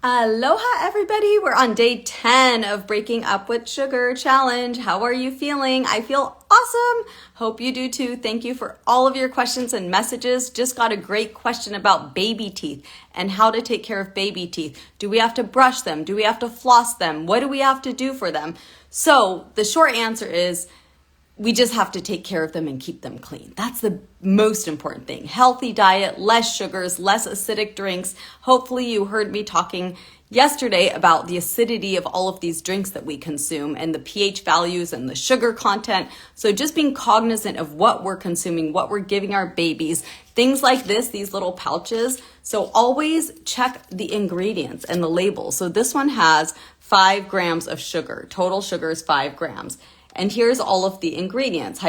Aloha everybody, we're on day 10 of Breaking Up with Sugar Challenge. How are you feeling? I feel awesome. Hope you do too. Thank you for all of your questions and messages. Just got a great question about baby teeth and how to take care of baby teeth. Do we have to brush them? Do we have to floss them? What do we have to do for them? So the short answer is we just have to take care of them and keep them clean. That's the most important thing. Healthy diet, less sugars, less acidic drinks. Hopefully you heard me talking yesterday about the acidity of all of these drinks that we consume and the pH values and the sugar content. So just being cognizant of what we're consuming, what we're giving our babies, things like this, these little pouches. So always check the ingredients and the label. So this one has 5 grams of sugar. Total sugar is 5 grams. And here's all of the ingredients: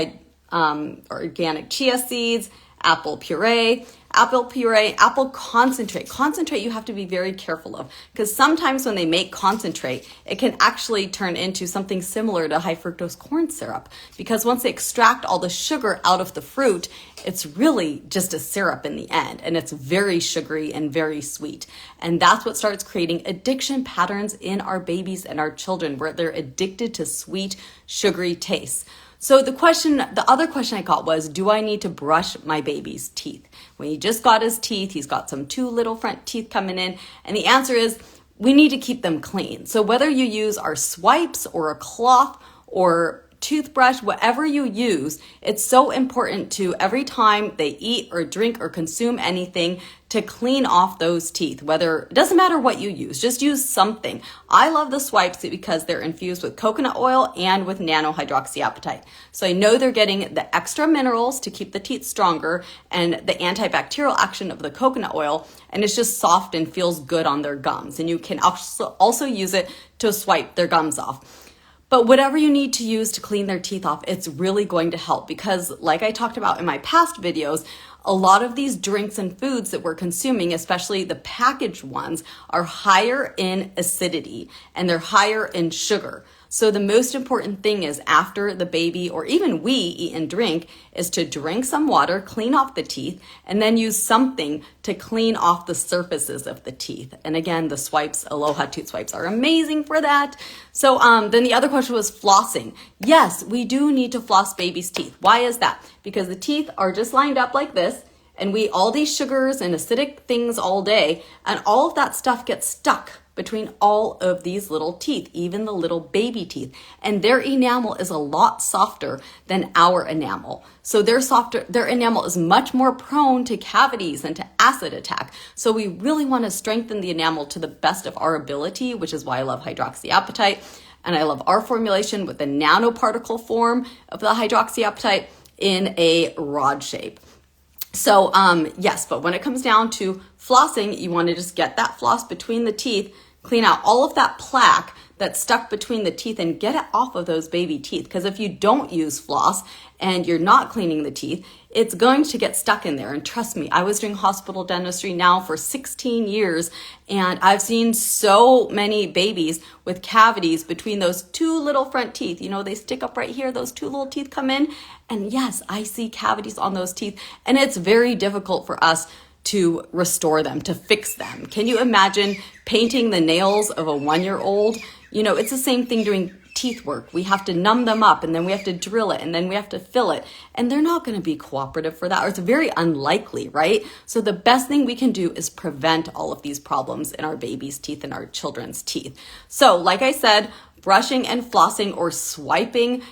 organic chia seeds, apple puree, apple concentrate. Concentrate you have to be very careful of, because sometimes when they make concentrate, it can actually turn into something similar to high fructose corn syrup, because once they extract all the sugar out of the fruit, it's really just a syrup in the end, and it's very sugary and very sweet. And that's what starts creating addiction patterns in our babies and our children, where they're addicted to sweet, sugary tastes. So the other question I got was, do I need to brush my baby's teeth? When he just got his teeth, he's got some 2 little front teeth coming in, and the answer is we need to keep them clean. So whether you use our swipes or a cloth or toothbrush, whatever you use, it's so important to, every time they eat or drink or consume anything, to clean off those teeth. Whether, it doesn't matter what you use, just use something. I love the swipes because they're infused with coconut oil and with nanohydroxyapatite. So I know they're getting the extra minerals to keep the teeth stronger and the antibacterial action of the coconut oil, and it's just soft and feels good on their gums. And you can also use it to swipe their gums off. But whatever you need to use to clean their teeth off, it's really going to help, because like I talked about in my past videos, a lot of these drinks and foods that we're consuming, especially the packaged ones, are higher in acidity and they're higher in sugar. So the most important thing is, after the baby or even we eat and drink, is to drink some water, clean off the teeth, and then use something to clean off the surfaces of the teeth. And again, the swipes, Aloha tooth swipes, are amazing for that. So then the other question was flossing. Yes, we do need to floss baby's teeth. Why is that? Because the teeth are just lined up like this, and we eat all these sugars and acidic things all day, and all of that stuff gets stuck between all of these little teeth, even the little baby teeth. And their enamel is a lot softer than our enamel. So their enamel is much more prone to cavities and to acid attack. So we really want to strengthen the enamel to the best of our ability, which is why I love hydroxyapatite. And I love our formulation with the nanoparticle form of the hydroxyapatite in a rod shape. So yes, but when it comes down to flossing, you want to just get that floss between the teeth, clean out all of that plaque that's stuck between the teeth, and get it off of those baby teeth. Because if you don't use floss and you're not cleaning the teeth, it's going to get stuck in there. And trust me, I was doing hospital dentistry now for 16 years, and I've seen so many babies with cavities between those 2 little front teeth. You know, they stick up right here, those 2 little teeth come in, and yes, I see cavities on those teeth, and it's very difficult for us to restore them, to fix them. Can you imagine painting the nails of a 1-year-old? You know, it's the same thing doing teeth work. We have to numb them up, and then we have to drill it, and then we have to fill it. And they're not going to be cooperative for that, or it's very unlikely, right? So the best thing we can do is prevent all of these problems in our baby's teeth and our children's teeth. So like I said, brushing and flossing or swiping,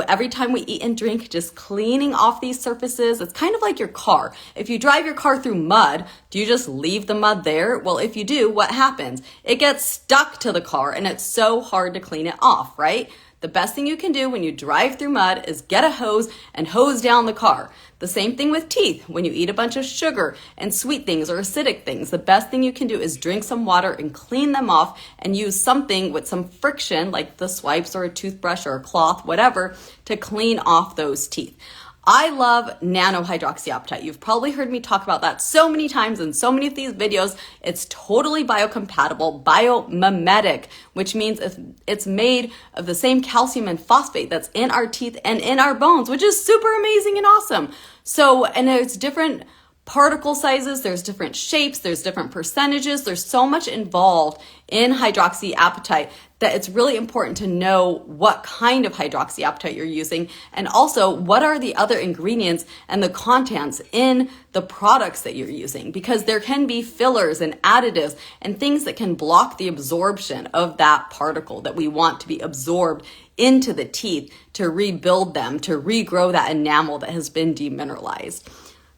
every time we eat and drink, just cleaning off these surfaces. It's kind of like your car. If you drive your car through mud, do you just leave the mud there? Well, if you do, what happens? It gets stuck to the car, and it's so hard to clean it off, right? The best thing you can do when you drive through mud is get a hose and hose down the car. The same thing with teeth. When you eat a bunch of sugar and sweet things or acidic things, the best thing you can do is drink some water and clean them off, and use something with some friction, like the swipes or a toothbrush or a cloth, whatever, to clean off those teeth. I love nanohydroxyapatite. You've probably heard me talk about that so many times in so many of these videos. It's totally biocompatible, biomimetic, which means it's made of the same calcium and phosphate that's in our teeth and in our bones, which is super amazing and awesome. So, and it's different particle sizes, there's different shapes, there's different percentages. There's so much involved in hydroxyapatite that it's really important to know what kind of hydroxyapatite you're using, and also what are the other ingredients and the contents in the products that you're using, because there can be fillers and additives and things that can block the absorption of that particle that we want to be absorbed into the teeth to rebuild them, to regrow that enamel that has been demineralized.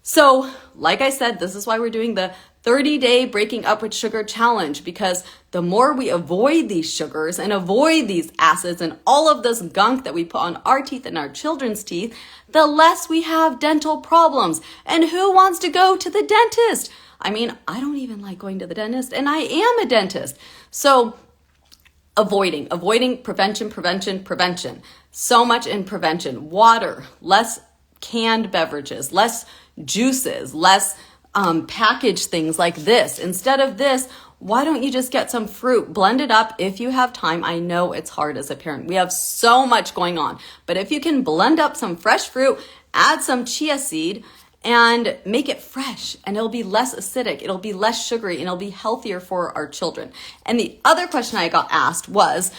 So, like I said, this is why we're doing the 30-day Breaking Up with Sugar challenge, because the more we avoid these sugars and avoid these acids and all of this gunk that we put on our teeth and our children's teeth, the less we have dental problems. And who wants to go to the dentist? I mean, I don't even like going to the dentist, and I am a dentist. So, avoiding, prevention. So much in prevention. Water, less canned beverages, less juices, less packaged things like this. Instead of this, why don't you just get some fruit, blend it up if you have time? I know it's hard as a parent. We have so much going on, but if you can blend up some fresh fruit, add some chia seed, and make it fresh, and it'll be less acidic, it'll be less sugary, and it'll be healthier for our children. And the other question I got asked was,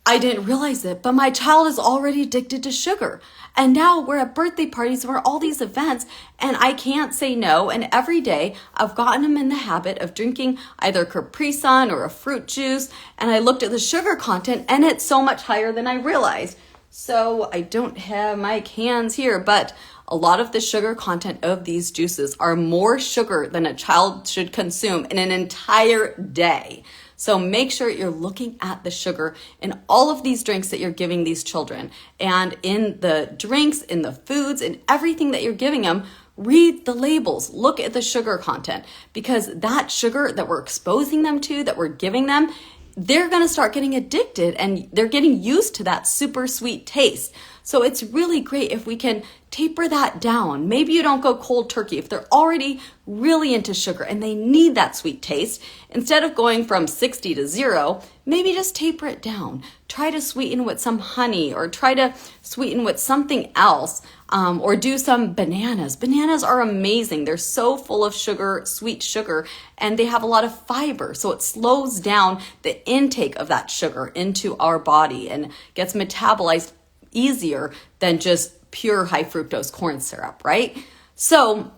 I didn't realize it, but my child is already addicted to sugar. And now we're at birthday parties, we're at all these events, and I can't say no. And every day I've gotten him in the habit of drinking either Capri Sun or a fruit juice. And I looked at the sugar content, and it's so much higher than I realized. So I don't have my cans here, but a lot of the sugar content of these juices are more sugar than a child should consume in an entire day. So make sure you're looking at the sugar in all of these drinks that you're giving these children, and in the drinks, in the foods, in everything that you're giving them. Read the labels, look at the sugar content, because that sugar that we're exposing them to, that we're giving them, they're going to start getting addicted, and they're getting used to that super sweet taste. So it's really great if we can taper that down. Maybe you don't go cold turkey. If they're already really into sugar and they need that sweet taste, instead of going from 60 to 0, maybe just taper it down. Try to sweeten with some honey, or try to sweeten with something else, or do some bananas. Bananas are amazing. They're so full of sugar, sweet sugar, and they have a lot of fiber. So it slows down the intake of that sugar into our body and gets metabolized easier than just pure high fructose corn syrup, right? So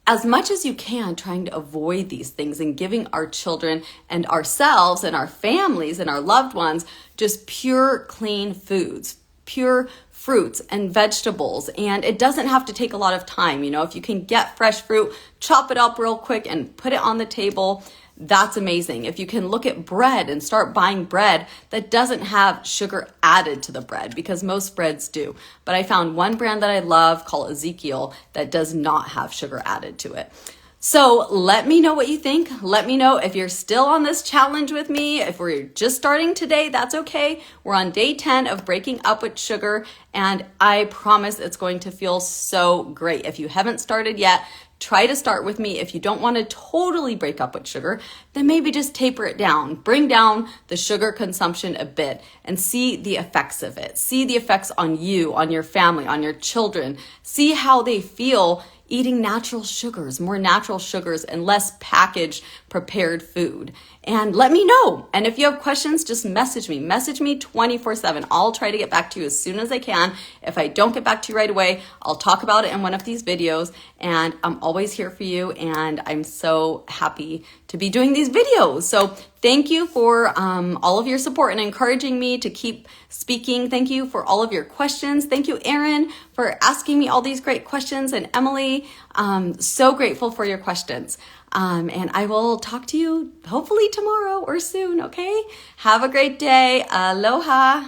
as much as you can, trying to avoid these things and giving our children and ourselves and our families and our loved ones just pure, clean foods, pure fruits and vegetables. And it doesn't have to take a lot of time. You know, if you can get fresh fruit, chop it up real quick and put it on the table, that's amazing. If you can look at bread and start buying bread that doesn't have sugar added to the bread, because most breads do. But I found one brand that I love called Ezekiel that does not have sugar added to it. So let me know what you think. Let me know if you're still on this challenge with me. If we're just starting today, that's okay. We're on day 10 of Breaking Up with Sugar, and I promise it's going to feel so great. If you haven't started yet, try to start with me. If you don't want to totally break up with sugar, then maybe just taper it down. Bring down the sugar consumption a bit and see the effects of it. See the effects on you, on your family, on your children. See how they feel eating natural sugars, more natural sugars, and less packaged prepared food. And let me know. And if you have questions, just message me. Message me 24/7. I'll try to get back to you as soon as I can. If I don't get back to you right away, I'll talk about it in one of these videos. And I'm always here for you. And I'm so happy to be doing these videos. So thank you for all of your support and encouraging me to keep speaking. Thank you for all of your questions. Thank you, Erin, for asking me all these great questions. And Emily, so grateful for your questions. And I will talk to you hopefully tomorrow or soon, okay? Have a great day. Aloha.